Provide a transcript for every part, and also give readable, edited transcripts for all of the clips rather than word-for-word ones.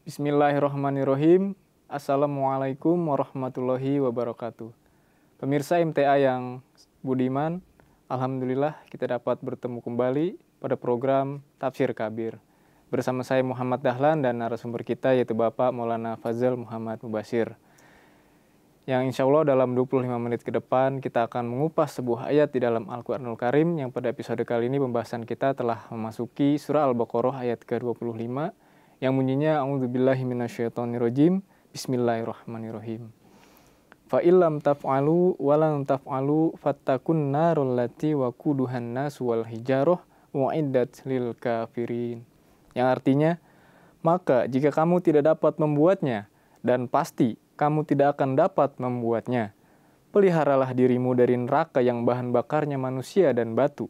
Bismillahirrahmanirrahim. Assalamualaikum warahmatullahi wabarakatuh. Pemirsa MTA yang budiman, alhamdulillah kita dapat bertemu kembali pada program Tafsir Kabir. Bersama saya Muhammad Dahlan dan narasumber kita yaitu Bapak Maulana Fazal Muhammad Mubashir. Yang insya Allah dalam 25 menit ke depan kita akan mengupas sebuah ayat di dalam Al-Quranul Karim yang pada episode kali ini pembahasan kita telah memasuki surah Al-Baqarah ayat ke-25 yang bunyinya A'udzubillahi minasyaitonirrajim. Bismillahirrahmanirrahim. Fa illam taf'alu wa lan taf'alu fattakun narul lati waquduhan nas wal hijarah u'iddat lil kafirin. Yang artinya, maka jika kamu tidak dapat membuatnya dan pasti kamu tidak akan dapat membuatnya, peliharalah dirimu dari neraka yang bahan bakarnya manusia dan batu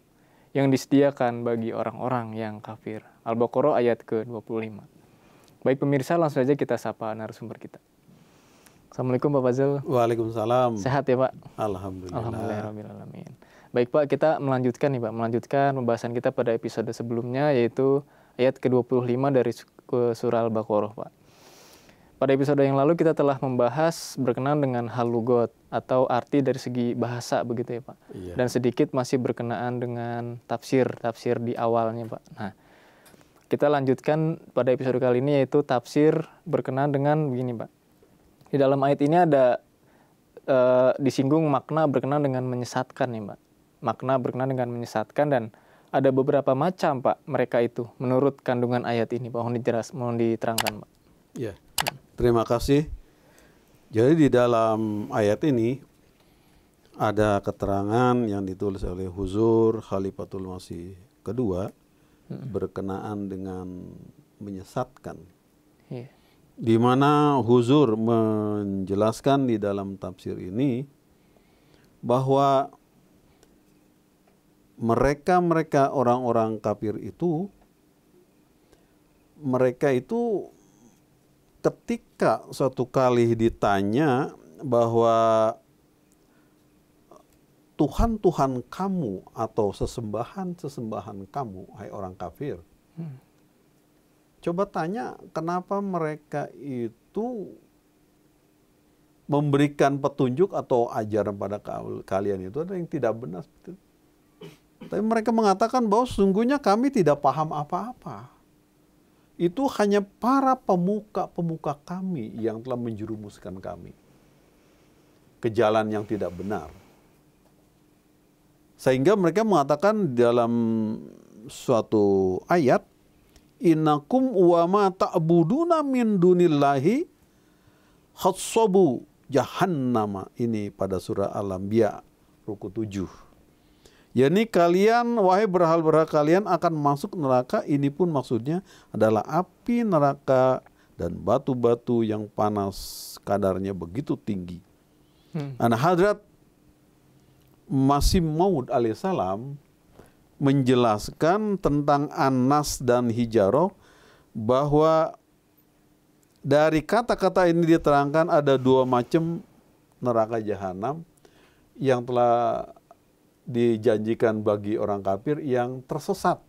yang disediakan bagi orang-orang yang kafir. Al-Baqarah ayat ke-25. Baik pemirsa, langsung saja kita sapa narasumber kita. Assalamualaikum Pak Fazal. Waalaikumsalam. Sehat ya Pak? Alhamdulillah. Alhamdulillahirrahmanirrahim. Baik Pak, kita melanjutkan pembahasan kita pada episode sebelumnya yaitu ayat ke-25 dari surah Al-Baqarah Pak. Pada episode yang lalu kita telah membahas berkenaan dengan hal lugot atau arti dari segi bahasa begitu ya Pak. Iya. Dan sedikit masih berkenaan dengan tafsir di awalnya Pak. Nah, kita lanjutkan pada episode kali ini yaitu tafsir berkenaan dengan begini Pak. Di dalam ayat ini ada disinggung makna berkenaan dengan menyesatkan ya Pak. Makna berkenaan dengan menyesatkan dan ada beberapa macam Pak mereka itu menurut kandungan ayat ini Pak. Mohon diterangkan Pak. Ya. Terima kasih. Jadi di dalam ayat ini ada keterangan yang ditulis oleh Huzur Khalifatul Masih kedua berkenaan dengan menyesatkan. Iya. Di mana Huzur menjelaskan di dalam tafsir ini bahwa mereka orang-orang kafir itu ketika suatu kali ditanya bahwa Tuhan kamu atau sesembahan kamu, hai orang kafir. Coba tanya kenapa mereka itu memberikan petunjuk atau ajaran pada kalian itu ada yang tidak benar. Tapi mereka mengatakan bahwa sesungguhnya kami tidak paham apa-apa. Itu hanya para pemuka kami yang telah menjerumuskan kami ke jalan yang tidak benar. Sehingga mereka mengatakan dalam suatu ayat, innakum wa ma ta'buduna min dunillahi khatsabu jahannama. Ini pada surah Al-Anbiya ruku 7. Yani kalian, wahai berhala-berhala kalian akan masuk neraka. Ini pun maksudnya adalah api neraka dan batu-batu yang panas kadarnya begitu tinggi. Hadrat Masih Maud alaihissalam menjelaskan tentang An-Nas dan Hijarah bahwa dari kata-kata ini diterangkan ada dua macam neraka jahanam yang telah dijanjikan bagi orang kafir yang tersesat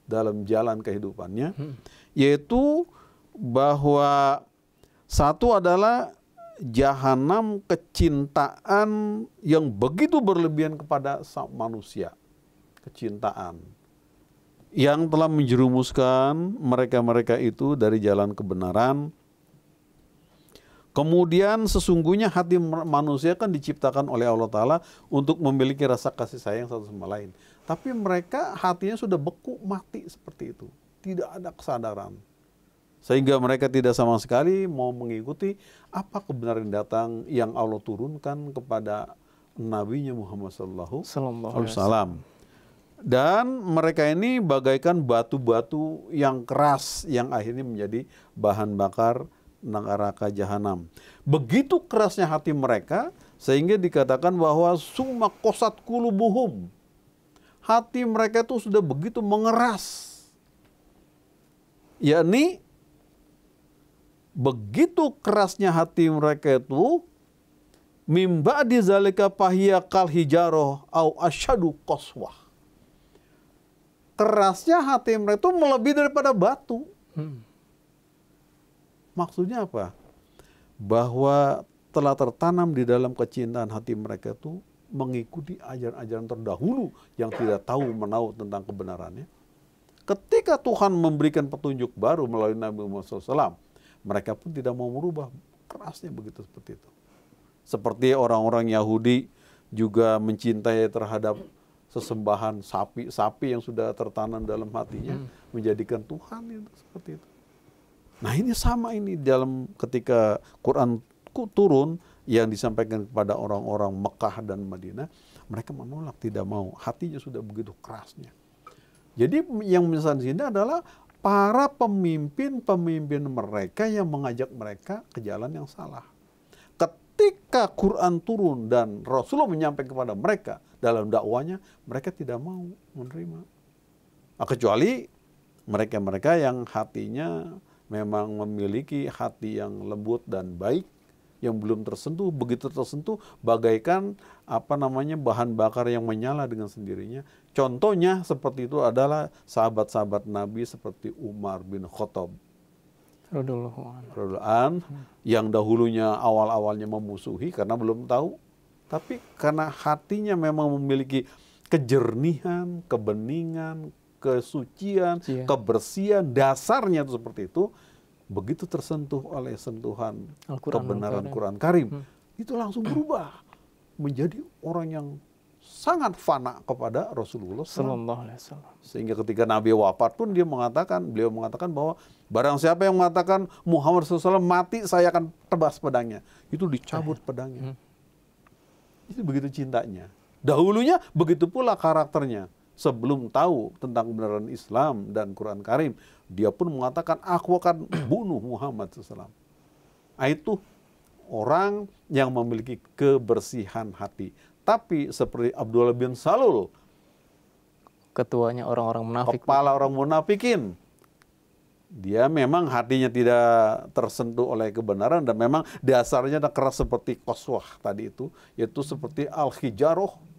dalam jalan kehidupannya, yaitu bahwa satu adalah jahanam kecintaan yang begitu berlebihan kepada manusia, kecintaan yang telah menjerumuskan mereka itu dari jalan kebenaran. Kemudian sesungguhnya hati manusia kan diciptakan oleh Allah Ta'ala untuk memiliki rasa kasih sayang satu sama lain. Tapi mereka hatinya sudah beku, mati seperti itu. Tidak ada kesadaran. Sehingga mereka tidak sama sekali mau mengikuti apa kebenaran datang yang Allah turunkan kepada Nabi-Nya Muhammad SAW. Dan mereka ini bagaikan batu-batu yang keras yang akhirnya menjadi bahan bakar neraka jahanam. Begitu kerasnya hati mereka sehingga dikatakan bahwa summa qasat qulubuhum. Hati mereka itu sudah begitu mengeras. Yakni begitu kerasnya hati mereka itu mim ba'di zalika fahiya kal hijarah au asyadu qaswah. Kerasnya hati mereka itu melebihi daripada batu. Maksudnya apa? Bahwa telah tertanam di dalam kecintaan hati mereka itu mengikuti ajaran-ajaran terdahulu yang tidak tahu menahu tentang kebenarannya. Ketika Tuhan memberikan petunjuk baru melalui Nabi Muhammad SAW, mereka pun tidak mau merubah. Kerasnya begitu seperti itu. Seperti orang-orang Yahudi juga mencintai terhadap sesembahan sapi yang sudah tertanam dalam hatinya, menjadikan Tuhan itu seperti itu. Nah ini sama ini dalam ketika Quran turun yang disampaikan kepada orang-orang Mekah dan Madinah, mereka menolak, tidak mau. Hatinya sudah begitu kerasnya. Jadi yang misalnya di sini adalah para pemimpin-pemimpin mereka yang mengajak mereka ke jalan yang salah. Ketika Quran turun dan Rasulullah menyampaikan kepada mereka dalam dakwanya, mereka tidak mau menerima. Kecuali mereka-mereka yang hatinya memang memiliki hati yang lembut dan baik, yang belum tersentuh, begitu tersentuh bagaikan bahan bakar yang menyala dengan sendirinya. Contohnya seperti itu adalah sahabat-sahabat Nabi seperti Umar bin Khattab radhiyallahu anhu, yang dahulunya awal-awalnya memusuhi karena belum tahu, tapi karena hatinya memang memiliki kejernihan, kebeningan, kesucian, kebersihan, dasarnya itu seperti itu. Begitu tersentuh oleh sentuhan kebenaran Quran Karim, itu langsung berubah menjadi orang yang sangat fana kepada Rasulullah SAW. Sehingga ketika Nabi wafat pun beliau mengatakan bahwa barang siapa yang mengatakan Muhammad SAW mati, saya akan tebas pedangnya. Itu dicabut pedangnya. Itu begitu cintanya. Dahulunya begitu pula karakternya. Sebelum tahu tentang kebenaran Islam dan Quran Karim, dia pun mengatakan, aku akan bunuh Muhammad SAW. Itu orang yang memiliki kebersihan hati. Tapi seperti Abdullah bin Salul, ketuanya orang-orang munafik, kepala orang munafikin, dia memang hatinya tidak tersentuh oleh kebenaran dan memang dasarnya keras seperti qaswah tadi itu, yaitu seperti al-hijaroh.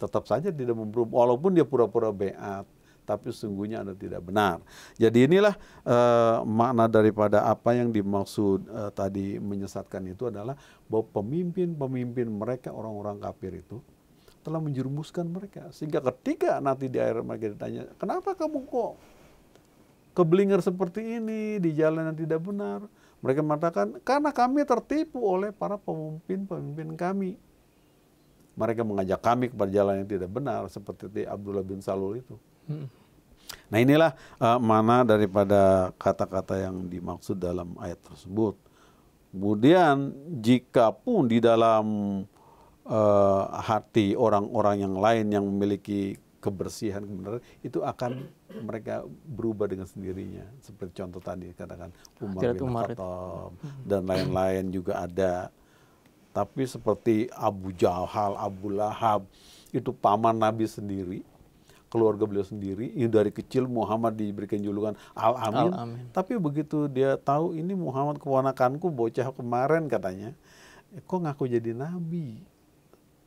Tetap saja tidak memberubah, walaupun dia pura-pura beat, tapi sesungguhnya ada tidak benar. Jadi inilah makna daripada apa yang dimaksud tadi menyesatkan itu adalah bahwa pemimpin-pemimpin mereka, orang-orang kafir itu telah menjerumuskan mereka. Sehingga ketika nanti di akhir mereka ditanya, kenapa kamu kok keblinger seperti ini di jalan yang tidak benar? Mereka mengatakan, karena kami tertipu oleh para pemimpin-pemimpin kami. Mereka mengajak kami kepada jalan yang tidak benar, seperti Abdullah bin Salul itu. Nah inilah mana daripada kata-kata yang dimaksud dalam ayat tersebut. Kemudian jika pun di dalam hati orang-orang yang lain yang memiliki kebersihan, kebenaran, itu akan mereka berubah dengan sendirinya. Seperti contoh tadi katakan Umar bin Khattab dan lain-lain juga ada. Tapi seperti Abu Jahal, Abu Lahab, itu paman Nabi sendiri, keluarga beliau sendiri, yang dari kecil Muhammad diberikan julukan Al-Amin. Tapi begitu dia tahu ini Muhammad keponakanku, bocah kemarin katanya, kok ngaku jadi Nabi?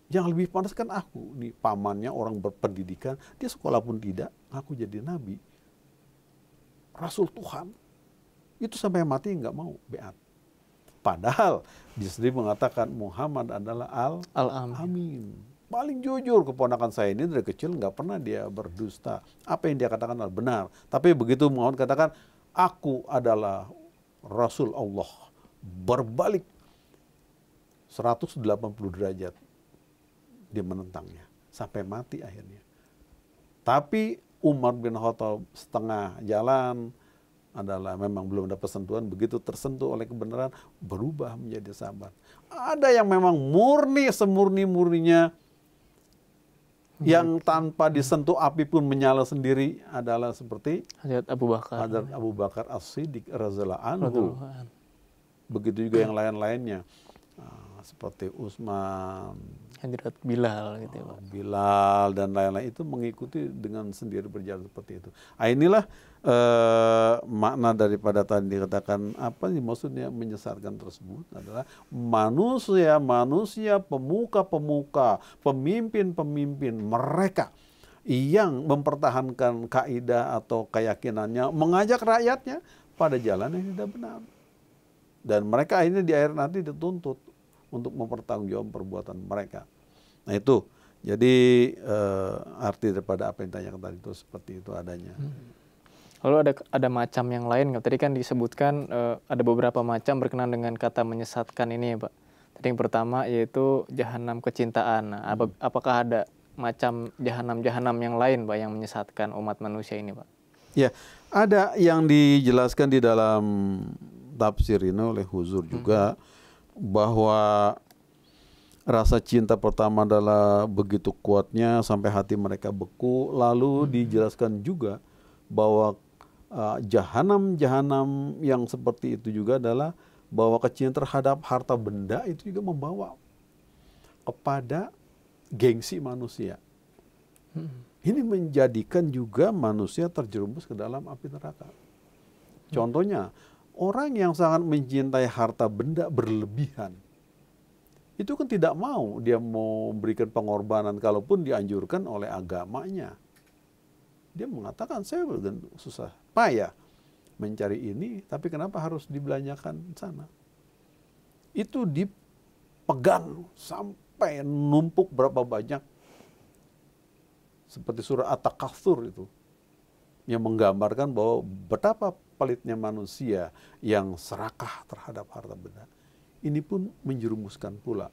Yang lebih panas kan aku. Nih pamannya orang berpendidikan, dia sekolah pun tidak, ngaku jadi Nabi. Rasul Tuhan. Itu sampai mati nggak mau beat. Padahal dia sendiri mengatakan Muhammad adalah Al-Amin. Paling jujur keponakan saya ini dari kecil nggak pernah dia berdusta. Apa yang dia katakan adalah benar. Tapi begitu Muhammad katakan, aku adalah Rasul Allah. Berbalik 180 derajat. Dia menentangnya. Sampai mati akhirnya. Tapi Umar bin Khattab setengah jalan, adalah memang belum dapat sentuhan, begitu tersentuh oleh kebenaran berubah menjadi sahabat. Ada yang memang murni, semurni-murninya, yang tanpa disentuh api pun menyala sendiri, adalah seperti Hazrat Abu Bakar As-Siddiq radhiyallahu anhu. Begitu juga yang lain-lainnya, seperti Utsman, Hazrat Bilal gitu ya, Pak. Bilal dan lain-lain itu mengikuti dengan sendiri berjalan seperti itu. Inilah makna daripada tadi dikatakan apa sih maksudnya menyesatkan tersebut adalah manusia, pemuka-pemuka, pemimpin-pemimpin mereka yang mempertahankan kaidah atau keyakinannya, mengajak rakyatnya pada jalan yang tidak benar. Dan mereka akhirnya di akhir nanti dituntut untuk mempertanggungjawabkan perbuatan mereka. Nah itu, jadi arti daripada apa yang ditanyakan tadi itu seperti itu adanya. Lalu ada macam yang lain nggak? Tadi kan disebutkan ada beberapa macam berkenaan dengan kata menyesatkan ini ya Pak. Tadi yang pertama yaitu jahanam kecintaan. Nah, apakah ada macam jahanam-jahanam yang lain Pak yang menyesatkan umat manusia ini Pak? Ya, ada yang dijelaskan di dalam tafsir ini oleh Huzur juga bahwa rasa cinta pertama adalah begitu kuatnya sampai hati mereka beku. Lalu dijelaskan juga bahwa jahanam-jahanam yang seperti itu juga adalah bahwa kecintaan terhadap harta benda itu juga membawa kepada gengsi manusia. Ini menjadikan juga manusia terjerumus ke dalam api neraka. Contohnya, orang yang sangat mencintai harta benda berlebihan, itu kan tidak mau dia mau memberikan pengorbanan kalaupun dianjurkan oleh agamanya. Dia mengatakan, saya susah payah mencari ini, tapi kenapa harus dibelanjakan sana? Itu dipegang sampai numpuk berapa banyak. Seperti surah At-Takatsur itu, yang menggambarkan bahwa betapa pelitnya manusia yang serakah terhadap harta benda. Ini pun menjerumuskan pula.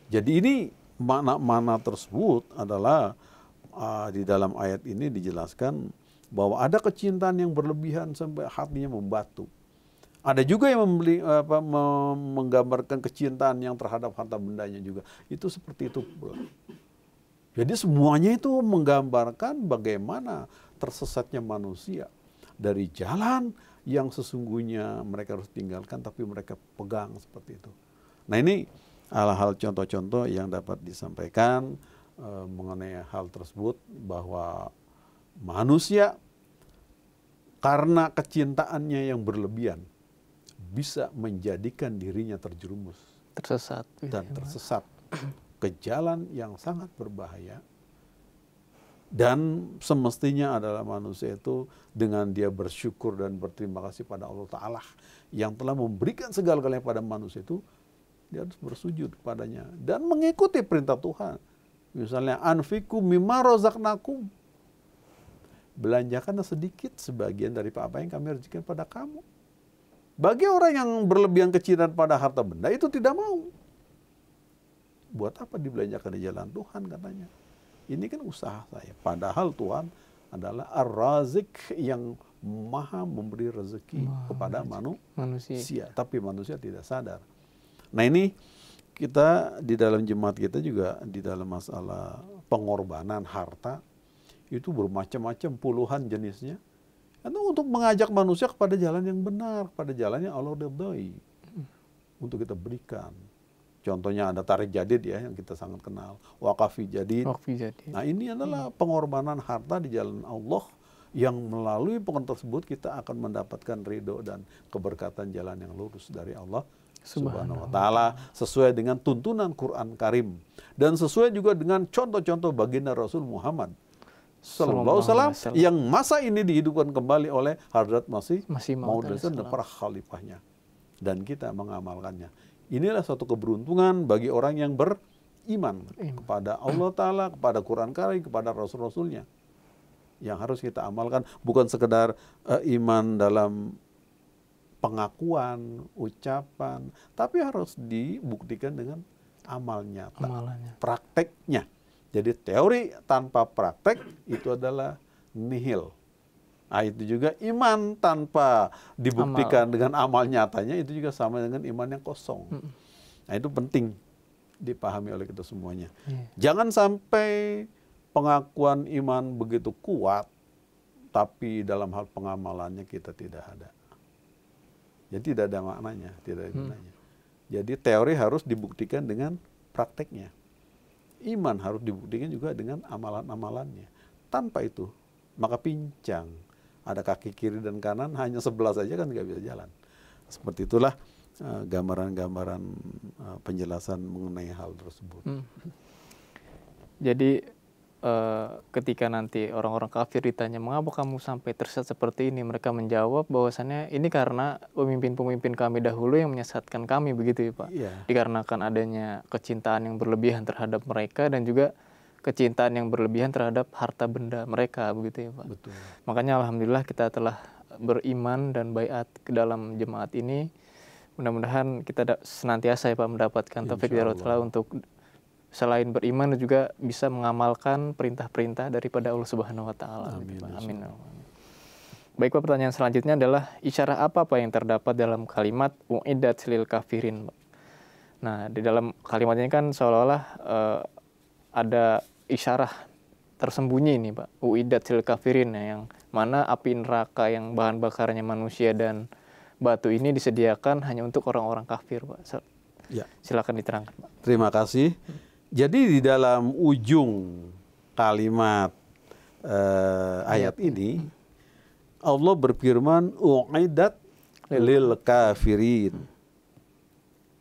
Jadi ini makna-makna tersebut adalah di dalam ayat ini dijelaskan bahwa ada kecintaan yang berlebihan sampai hatinya membatu. Ada juga yang menggambarkan kecintaan yang terhadap harta bendanya juga. Itu seperti itu pula. Jadi semuanya itu menggambarkan bagaimana tersesatnya manusia dari jalan yang sesungguhnya mereka harus tinggalkan, tapi mereka pegang seperti itu. Nah ini hal-hal contoh-contoh yang dapat disampaikan mengenai hal tersebut, bahwa manusia karena kecintaannya yang berlebihan bisa menjadikan dirinya terjerumus Tersesat. dan tersesat ke jalan yang sangat berbahaya. Dan semestinya adalah manusia itu dengan dia bersyukur dan berterima kasih pada Allah Ta'ala yang telah memberikan segala-galanya pada manusia itu, dia harus bersujud kepadanya dan mengikuti perintah Tuhan. Misalnya, anfiku mimma razaqnakum, belanjakan sedikit sebagian dari apa yang kami rezekikan pada kamu. Bagi orang yang berlebihan kecintaan pada harta benda itu tidak mau. Buat apa dibelanjakan di jalan Tuhan katanya. Ini kan usaha saya. Padahal Tuhan adalah Ar-Razik yang maha memberi rezeki kepada manusia. Tapi manusia tidak sadar. Nah ini kita di dalam jemaat kita juga di dalam masalah pengorbanan harta itu bermacam-macam, puluhan jenisnya. Itu untuk mengajak manusia kepada jalan yang benar, kepada jalan yang Allah ridhai. Untuk kita berikan. Contohnya ada tarik jadid ya yang kita sangat kenal, waqafi jadid. Nah ini adalah pengorbanan harta di jalan Allah yang melalui pengorbanan tersebut kita akan mendapatkan ridho dan keberkatan jalan yang lurus dari Allah Subhanahu wa Ta'ala, sesuai dengan tuntunan Quran Karim dan sesuai juga dengan contoh-contoh baginda Rasul Muhammad Sallallahu Alaihi Wasallam yang masa ini dihidupkan kembali oleh Hadrat Masih Maud dan para khalifahnya, dan kita mengamalkannya. Inilah suatu keberuntungan bagi orang yang beriman kepada Allah Ta'ala, kepada Quran Karim, kepada Rasul-Rasulnya. Yang harus kita amalkan bukan sekedar iman dalam pengakuan, ucapan, tapi harus dibuktikan dengan amal nyata, prakteknya. Jadi teori tanpa praktek itu adalah nihil. Nah itu juga iman tanpa dibuktikan dengan amal nyatanya itu juga sama dengan iman yang kosong. Nah itu penting dipahami oleh kita semuanya. Jangan sampai pengakuan iman begitu kuat, tapi dalam hal pengamalannya kita tidak ada. Jadi tidak ada maknanya, tidak ada gunanya. Jadi teori harus dibuktikan dengan prakteknya. Iman harus dibuktikan juga dengan amalan-amalannya. Tanpa itu, maka pincang. Ada kaki kiri dan kanan, hanya sebelah saja kan nggak bisa jalan. Seperti itulah gambaran-gambaran penjelasan mengenai hal tersebut. Jadi ketika nanti orang-orang kafir ditanya mengapa kamu sampai tersesat seperti ini, mereka menjawab bahwasannya ini karena pemimpin-pemimpin kami dahulu yang menyesatkan kami, begitu ya Pak. Iya. Dikarenakan adanya kecintaan yang berlebihan terhadap mereka dan juga kecintaan yang berlebihan terhadap harta benda mereka, begitu ya Pak. Betul. Makanya alhamdulillah kita telah beriman dan baiat ke dalam jemaat ini. Mudah-mudahan kita senantiasa ya Pak mendapatkan taufik dari Allah untuk selain beriman juga bisa mengamalkan perintah-perintah daripada Allah Subhanahu wa taala. Amin. Amin. Baik Pak, pertanyaan selanjutnya adalah isyarah apa Pak yang terdapat dalam kalimat uiddat lil kafirin, Pak? Nah, di dalam kalimat ini kan seolah-olah ada isyarah tersembunyi nih Pak, uiddat lil kafirin, yang mana api neraka yang bahan bakarnya manusia dan batu ini disediakan hanya untuk orang-orang kafir, Pak. Ya. Silakan diterangkan, Pak. Terima kasih. Jadi di dalam ujung kalimat ayat ini Allah berfirman uiddat lil kafirin,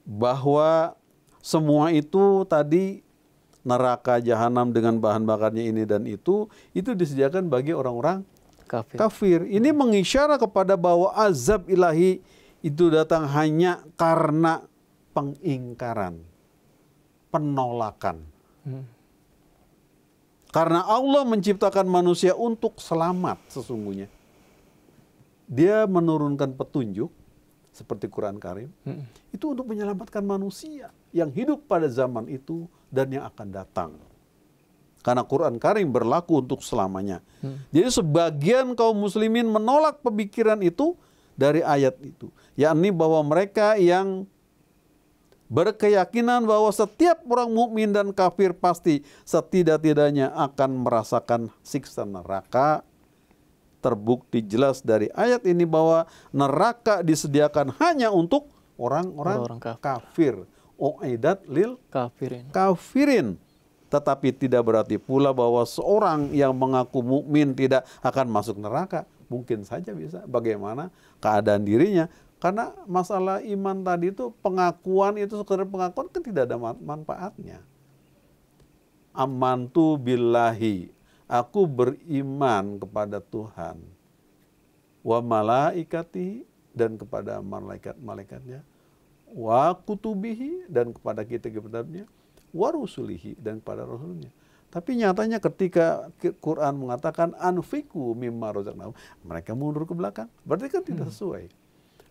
bahwa semua itu tadi neraka jahanam dengan bahan bakarnya ini dan itu disediakan bagi orang-orang kafir. Ini mengisyarat kepada bahwa azab ilahi itu datang hanya karena pengingkaran, penolakan. Karena Allah menciptakan manusia untuk selamat sesungguhnya. Dia menurunkan petunjuk seperti Quran Karim, itu untuk menyelamatkan manusia yang hidup pada zaman itu dan yang akan datang. Karena Quran Karim berlaku untuk selamanya. Jadi sebagian kaum muslimin menolak pemikiran itu dari ayat itu, yakni bahwa mereka yang berkeyakinan bahwa setiap orang mukmin dan kafir pasti setidak-tidaknya akan merasakan siksa neraka. Terbukti jelas dari ayat ini bahwa neraka disediakan hanya untuk orang-orang kafir. Uiddat lil kafirin. Tetapi tidak berarti pula bahwa seorang yang mengaku mukmin tidak akan masuk neraka. Mungkin saja bisa. Bagaimana keadaan dirinya? Karena masalah iman tadi itu, pengakuan itu sekedar pengakuan kan tidak ada manfaatnya. Amantu billahi, aku beriman kepada Tuhan, wa malaikatihi, dan kepada malaikat-malaikatnya, wa kutubihi, dan kepada kitab-kitabnya, wa rusulihi, dan kepada rasulnya. Tapi nyatanya ketika Quran mengatakan anfiku mimma razaqnahum, mereka mundur ke belakang. Berarti kan tidak sesuai.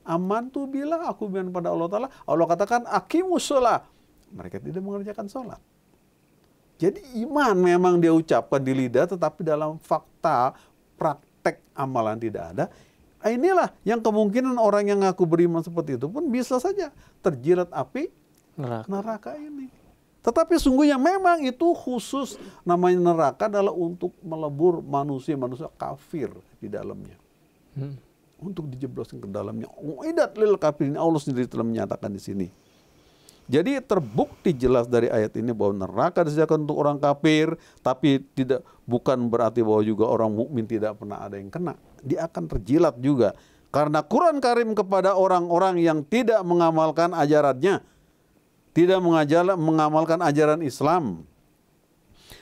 Amantu billah, aku beriman pada Allah Ta'ala. Allah katakan aqimus shalah, mereka tidak mengerjakan sholat. Jadi iman memang dia ucapkan di lidah, tetapi dalam fakta praktek amalan tidak ada. Inilah yang kemungkinan orang yang ngaku beriman seperti itu pun bisa saja terjilat api neraka ini. Tetapi sungguhnya memang itu khusus, namanya neraka adalah untuk melebur manusia-manusia kafir di dalamnya. Untuk dijebloskan ke dalamnya. Uiddat lil kafirin, Allah sendiri telah menyatakan di sini. Jadi terbukti jelas dari ayat ini bahwa neraka disediakan untuk orang kafir, tapi bukan berarti bahwa juga orang mukmin tidak pernah ada yang kena. Dia akan terjilat juga. Karena Quran Karim kepada orang-orang yang tidak mengamalkan ajarannya, tidak mengamalkan ajaran Islam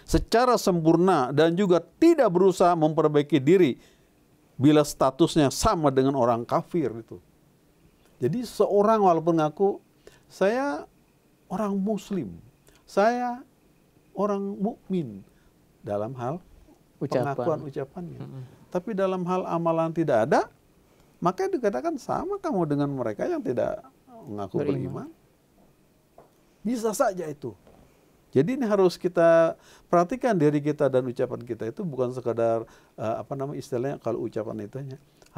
secara sempurna dan juga tidak berusaha memperbaiki diri bila statusnya sama dengan orang kafir itu. Jadi seorang walaupun ngaku saya orang muslim, saya orang mukmin dalam hal pengakuan ucapannya. Tapi dalam hal amalan tidak ada, maka dikatakan sama kamu dengan mereka yang tidak mengaku beriman. Bisa saja itu. Jadi ini harus kita perhatikan diri kita dan ucapan kita itu bukan sekadar istilahnya kalau ucapan itu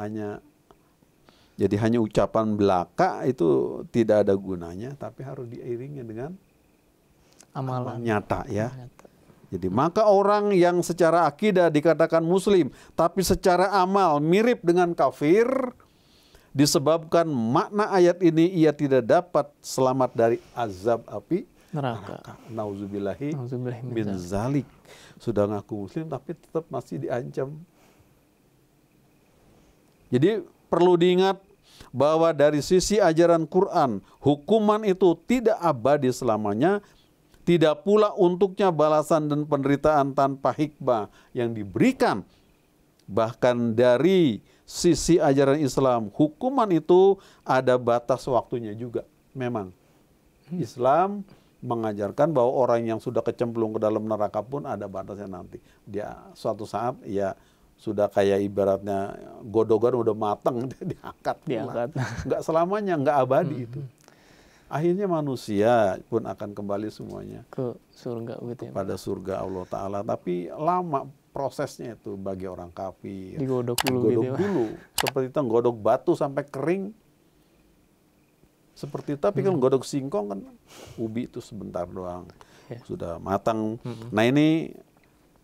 hanya ucapan belaka, itu tidak ada gunanya, tapi harus diiringi dengan amalan nyata ya. Jadi maka orang yang secara akidah dikatakan muslim tapi secara amal mirip dengan kafir, disebabkan makna ayat ini ia tidak dapat selamat dari azab api neraka. Nauzubillahi min zalik. Sudah ngaku muslim tapi tetap masih diancam. Jadi perlu diingat bahwa dari sisi ajaran Quran, hukuman itu tidak abadi selamanya Tidak pula untuknya balasan dan penderitaan tanpa hikmah yang diberikan. Bahkan dari sisi ajaran Islam, hukuman itu ada batas waktunya juga. Memang Islam mengajarkan bahwa orang yang sudah kecemplung ke dalam neraka pun ada batasnya nanti. Dia suatu saat ya sudah kayak ibaratnya godogan udah matang, dia diangkat. Nggak selamanya, nggak abadi itu. Akhirnya manusia pun akan kembali semuanya ke surga gitu ya, pada surga Allah Ta'ala. Tapi lama prosesnya itu bagi orang kafir. Digodok dulu gitu ya, dulu. Seperti itu godok batu sampai kering. Seperti itu, tapi kalau godok singkong kan ubi itu sebentar doang. Sudah matang. Nah ini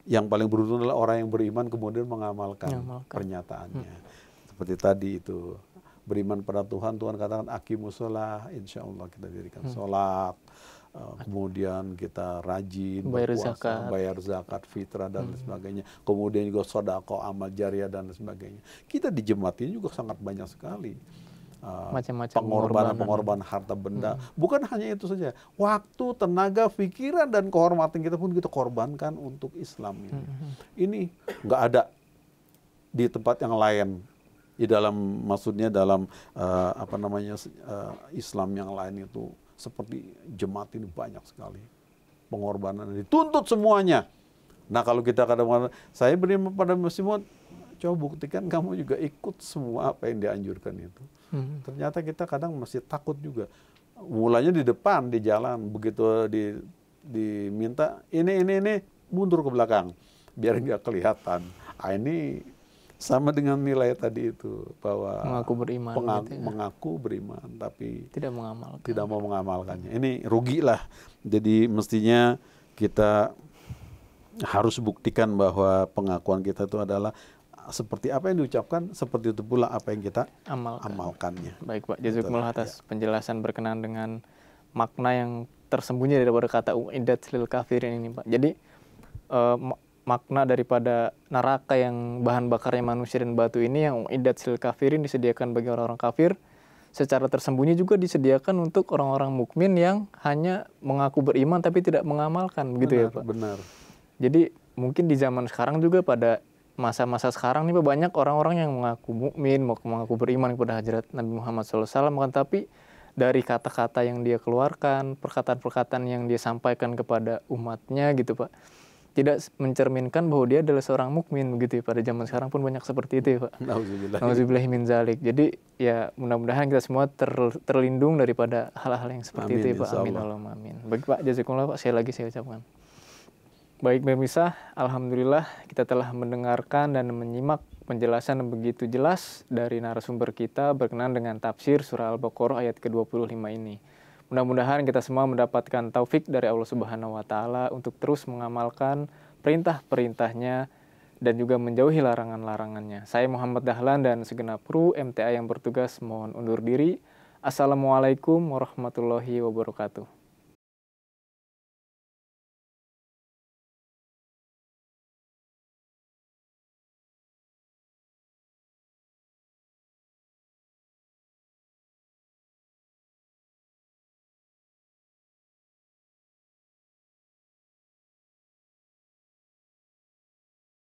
yang paling beruntung adalah orang yang beriman kemudian mengamalkan pernyataannya. Seperti tadi itu. Beriman pada Tuhan, Tuhan katakan aqimus sholah, insya Allah kita dirikan sholat, kemudian kita rajin berpuasa, bayar zakat, fitrah dan sebagainya, kemudian juga sodako, amal jariah dan sebagainya. Kita di jemaat ini juga sangat banyak sekali pengorbanan harta benda. Bukan hanya itu saja, waktu, tenaga, pikiran dan kehormatan kita pun kita korbankan untuk Islam ini. Ini nggak ada di tempat yang lain. Di dalam maksudnya dalam Islam yang lain itu seperti jemaat ini banyak sekali pengorbanan, dituntut semuanya. Nah kalau kita kadang-kadang saya beriman pada muslimat, coba buktikan kamu juga ikut semua apa yang dianjurkan itu. Ternyata kita kadang masih takut juga. Mulanya di depan di jalan, begitu diminta ini mundur ke belakang biar nggak kelihatan. Ini sama dengan nilai tadi itu, bahwa mengaku beriman, mengaku beriman tapi tidak mau mengamalkannya. Ini rugilah. Jadi mestinya kita harus buktikan bahwa pengakuan kita itu adalah seperti apa yang diucapkan, seperti itu pula apa yang kita amalkannya. Baik Pak, jazakumullah atas penjelasan berkenaan dengan makna yang tersembunyi daripada kata uiddat lil kafirin ini Pak. Jadi makna daripada neraka yang bahan bakarnya manusia dan batu ini, yang uiddat lil kafirin, disediakan bagi orang-orang kafir, secara tersembunyi juga disediakan untuk orang-orang mukmin yang hanya mengaku beriman tapi tidak mengamalkan, begitu ya Pak? Benar. Jadi mungkin di zaman sekarang juga, pada masa-masa sekarang nih Pak, banyak orang-orang yang mengaku mukmin, mengaku beriman kepada Hadrat Nabi Muhammad SAW, tapi dari kata-kata yang dia keluarkan, perkataan-perkataan yang dia sampaikan kepada umatnya gitu Pak, tidak mencerminkan bahwa dia adalah seorang mukmin, begitu ya. Pada zaman sekarang pun banyak seperti itu ya Pak. Nauzubillahi min zalik. Jadi ya mudah-mudahan kita semua terlindung daripada hal-hal yang seperti itu ya Pak. Amin Allahumma amin. Baik Pak, jazakumullah Pak, saya ucapkan. Baik pemirsa, alhamdulillah kita telah mendengarkan dan menyimak penjelasan yang begitu jelas dari narasumber kita berkenaan dengan tafsir surah Al-Baqarah ayat ke-25 ini. Mudah-mudahan kita semua mendapatkan taufik dari Allah Subhanahu wa Ta'ala untuk terus mengamalkan perintah-perintahnya dan juga menjauhi larangan-larangannya. Saya Muhammad Dahlan dan segenap kru MTA yang bertugas mohon undur diri. Assalamualaikum warahmatullahi wabarakatuh.